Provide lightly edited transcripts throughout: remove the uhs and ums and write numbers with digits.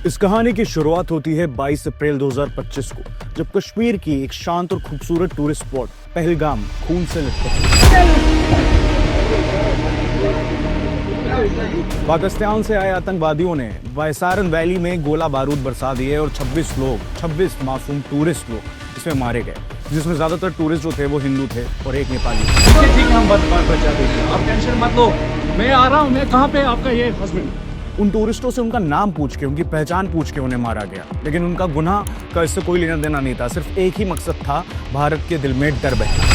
इस कहानी की शुरुआत होती है 22 अप्रैल 2025 को, जब कश्मीर की एक शांत और खूबसूरत टूरिस्ट स्पॉट पहलगाम खून से लटपट। पाकिस्तान से आए आतंकवादियों ने वायसारन वैली में गोला बारूद बरसा दिए और 26 मासूम टूरिस्ट लोग इसमें मारे गए, जिसमें ज्यादातर टूरिस्ट जो थे वो हिंदू थे और एक नेपाली। ठीक है, हम बचा देंगे, आप टेंशन मत लो, मैं आ रहा हूँ। मैं कहाँ पे आपका ये हस्बैंड? उन टूरिस्टों से उनका नाम पूछ के, उनकी पहचान पूछ के उन्हें मारा गया, लेकिन उनका गुनाह का इससे कोई लेना देना नहीं था। सिर्फ एक ही मकसद था, भारत के दिल में डर बैठा।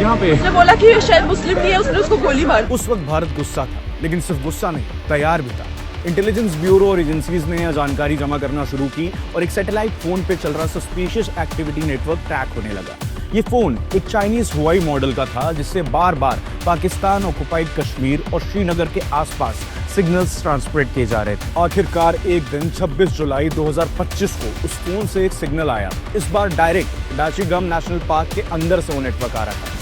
यहाँ पे उसने बोला कि शायद मुस्लिम नहीं है, उसने उसको गोली मार। उस वक्त भारत गुस्सा था, लेकिन सिर्फ गुस्सा नहीं, तैयार भी था। इंटेलिजेंस ब्यूरो और एजेंसीज ने यह जानकारी जमा करना शुरू की और एक सैटेलाइट फोन पे चल रहा सस्पिशियस एक्टिविटी नेटवर्क ट्रैक होने लगा। ये फोन एक चाइनीज हुआई मॉडल का था, जिससे बार बार पाकिस्तान ऑक्युपाइड कश्मीर और श्रीनगर के आसपास सिग्नल्स ट्रांसमिट किए जा रहे थे। आखिरकार एक दिन 26 जुलाई 2025 को उस फोन से एक सिग्नल आया। इस बार डायरेक्ट डाशीगम नेशनल पार्क के अंदर से वो नेटवर्क आ रहा था।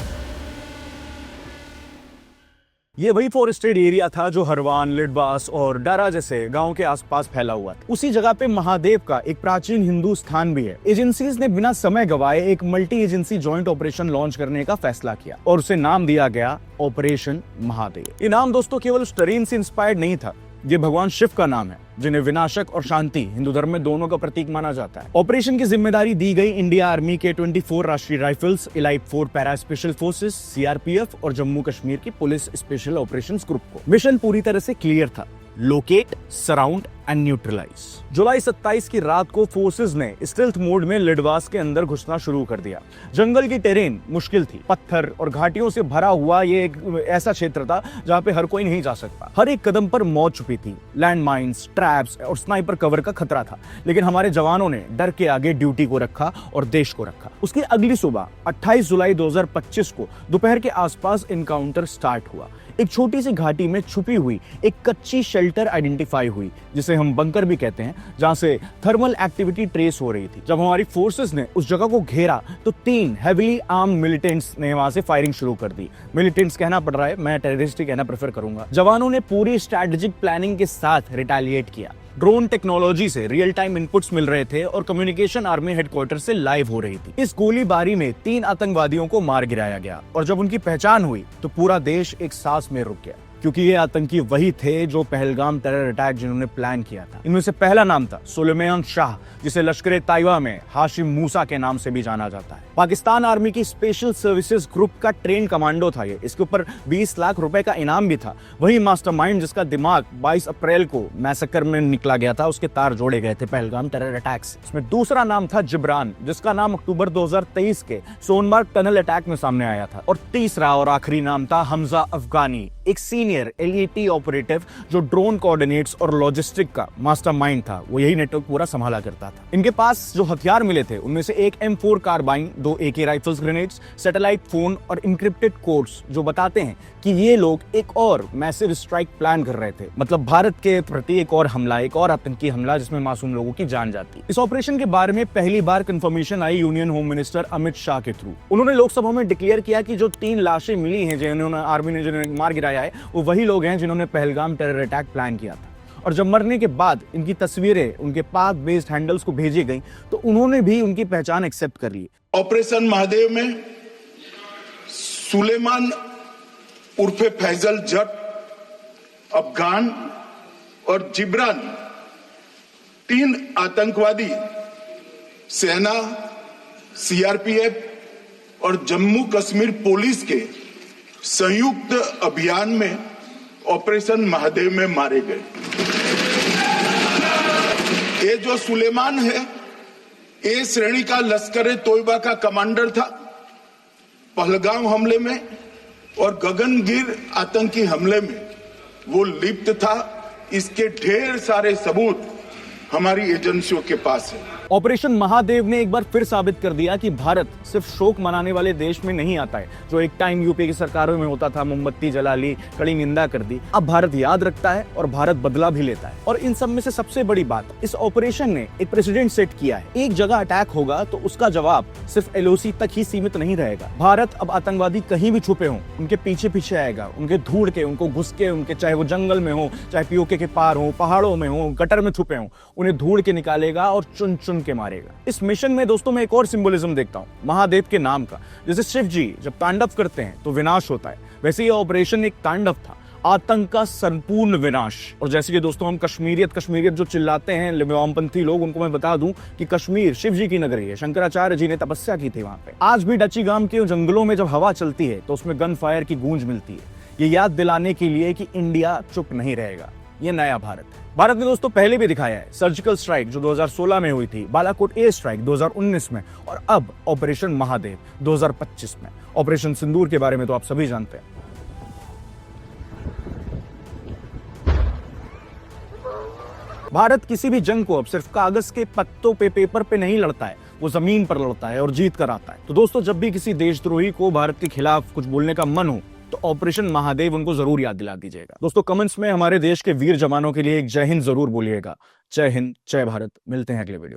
ये वही फॉरेस्टेड एरिया था जो हरवान, लिडवास और डारा जैसे गांव के आसपास फैला हुआ था। उसी जगह पे महादेव का एक प्राचीन हिंदू स्थान भी है। एजेंसीज ने बिना समय गवाए एक multi agency joint operation launch करने का फैसला किया और उसे नाम दिया गया ऑपरेशन महादेव। ये नाम दोस्तों केवल उस टरेन से इंस्पायर्ड नहीं था, ये भगवान शिव का नाम है, जिन्हें विनाशक और शांति हिंदू धर्म में दोनों का प्रतीक माना जाता है। ऑपरेशन की जिम्मेदारी दी गई इंडिया आर्मी के 24 राष्ट्रीय rifles, elite 4 para special forces, CRPF और जम्मू कश्मीर की पुलिस स्पेशल ऑपरेशंस ग्रुप को। मिशन पूरी तरह से क्लियर था, लोकेट, सराउंड एंड न्यूट्रलाइज। जुलाई 27 की रात को फोर्सेस ने स्टेल्थ मोड में लिडवास के अंदर घुसना शुरू कर दिया। जंगल की टेरेन मुश्किल थी, पत्थर और घाटियों से भरा हुआ ये एक ऐसा क्षेत्र था जहां पे हर कोई नहीं जा सकता। हर एक कदम पर मौत छुपी थी, लैंड माइंस, ट्रैप्स और स्नाइपर कवर का खतरा था, लेकिन हमारे जवानों ने डर के आगे ड्यूटी को रखा और देश को रखा। उसकी अगली सुबह 28 जुलाई 2025 को दोपहर के आसपास इनकाउंटर स्टार्ट हुआ। एक छोटी सी घाटी में छुपी हुई एक कच्ची शेल्टर आइडेंटिफाई हुई, जिसे हम बंकर भी कहते हैं, जहां से थर्मल एक्टिविटी ट्रेस हो रही थी। जब हमारी फोर्सेस ने उस जगह को घेरा तो 3 हेवीली आर्म्ड मिलिटेंट्स ने वहां से फायरिंग शुरू कर दी। मिलिटेंट्स कहना पड़ रहा है, मैं टेररिस्ट ही कहना प्रेफर करूंगा। जवानों ने पूरी स्ट्रेटेजिक प्लानिंग के साथ रिटेलिएट किया। ड्रोन टेक्नोलॉजी से रियल टाइम इनपुट्स मिल रहे थे और कम्युनिकेशन आर्मी हेडक्वार्टर से लाइव हो रही थी। इस गोलीबारी में 3 आतंकवादियों को मार गिराया गया और जब उनकी पहचान हुई तो पूरा देश एक सांस में रुक गया, क्योंकि ये आतंकी वही थे जो पहलगाम टेरर अटैक जिन्होंने प्लान किया था। इनमें से पहला नाम था सुलेमान शाह, जिसे लश्कर ताइबा में हाशिम मूसा के नाम से भी जाना जाता है। पाकिस्तान आर्मी की स्पेशल सर्विसेज ग्रुप का ट्रेन कमांडो था ये। इसके ऊपर 20 लाख रुपए का इनाम भी था। वही मास्टरमाइंड जिसका दिमाग 22 अप्रैल को मैसेकर में निकला गया था, उसके तार जोड़े गए थे पहलगाम टेरर अटैक से। इसमें दूसरा नाम था जिब्रान, जिसका नाम अक्टूबर 2023 के सोनमार्ग टनल अटैक में सामने आया था। और तीसरा और आखिरी नाम था हमजा अफगानी, एक सीनियर एलईटी ऑपरेटिव जो ड्रोन कोऑर्डिनेट्स और लॉजिस्टिक का मास्टरमाइंड था। वो यही नेटवर्क पूरा संभाला करता था। इनके पास जो हथियार मिले थे उनमें से एक M4 carbine, 2 AK rifles grenades, satellite phone और इंक्रिप्टेड कोड्स, जो बताते हैं कि ये लोग एक और मैसिव स्ट्राइक प्लान कर रहे थे, मतलब भारत के प्रति एक और हमला, एक और आतंकी हमला जिसमें मासूम लोगों की जान जाती। इस ऑपरेशन के बारे में पहली बार कंफर्मेशन आई union home minister Amit Shah के थ्रू। उन्होंने लोकसभा में डिक्लेयर किया कि जो 3 लाशें मिली हैं जिन्होंने आर्मी ने जिन्हें मार गिराया है, वो वही लोग हैं जिन्होंने पहलगाम टेरर अटैक प्लान किया था। और जब मरने के बाद इनकी तस्वीरें उनके पाक बेस्ड हैंडल्स को भेजी गई तो उन्होंने भी उनकी पहचान एक्सेप्ट कर ली। ऑपरेशन महादेव में सुलेमान उर्फे फैजल जट, अफगान और जिब्रान 3 आतंकवादी सेना, सीआरपीएफ और जम्मू कश्मीर पुलिस के संयुक्त अभियान में ऑपरेशन महादेव में मारे गए। ये जो सुलेमान है, ए श्रेणी का लश्कर तोयबा का कमांडर था। पहलगाम हमले में और गगनगिर आतंकी हमले में वो लिप्त था। इसके ढेर सारे सबूत हमारी एजेंसियों के पास है। ऑपरेशन महादेव ने एक बार फिर साबित कर दिया कि भारत सिर्फ शोक मनाने वाले देश में नहीं आता है, जो एक टाइम यूपी की सरकारों में होता था, मोमबत्ती जला ली, कड़ी निंदा कर दी। अब भारत याद रखता है और भारत बदला भी लेता है। और इन सब में से सबसे बड़ी बात, इस ऑपरेशन ने एक प्रेसिडेंट सेट किया है। एक जगह अटैक होगा तो उसका जवाब सिर्फ एलओसी तक ही सीमित नहीं रहेगा। भारत अब आतंकवादी कहीं भी छुपे हों, उनके पीछे पीछे आएगा, उनके ढूंढ के, उनको घुस के, उनके चाहे वो जंगल में हो, चाहे पीओके के पार हो, पहाड़ों में हो, गटर में छुपे हो, उन्हें ढूंढ के निकालेगा और चुन चुन के मारेगा। इस मिशन में दोस्तों मैं एक और सिंबलिज्म देखता हूँ, महादेव के नाम का। जैसे शिव जी जब तांडव करते हैं तो विनाश होता है, वैसे ये ऑपरेशन एक तांडव था, आतंक का संपूर्ण विनाश। और जैसे कि दोस्तों हम कश्मीरियत जो चिल्लाते हैं वामपंथी लोग, उनको मैं बता दूं कि कश्मीर शिव जी की नगरी है। शंकराचार्य जी ने तपस्या की थी वहां पे। आज भी डची गांव के जंगलों में जब हवा चलती है तो उसमें गन फायर की गूंज मिलती है, ये याद दिलाने के लिए कि इंडिया चुप नहीं रहेगा, ये नया भारत है। भारत ने दोस्तों पहले भी दिखाया है, सर्जिकल स्ट्राइक जो 2016 में हुई थी, बालाकोट एयर स्ट्राइक 2019 में, और अब ऑपरेशन महादेव 2025 में। ऑपरेशन सिंदूर के बारे में तो आप सभी जानते हैं। भारत किसी भी जंग को अब सिर्फ कागज के पत्तों पे, पेपर पे नहीं लड़ता है, वो जमीन पर लड़ता है और जीत कर आता है। तो दोस्तों जब भी किसी देशद्रोही को भारत के खिलाफ कुछ बोलने का मन हो तो ऑपरेशन महादेव उनको जरूर याद दिला दीजिएगा। दोस्तों कमेंट्स में हमारे देश के वीर जवानों के लिए एक जय हिंद जरूर बोलिएगा। जय हिंद, जय भारत। मिलते हैं अगले वीडियो।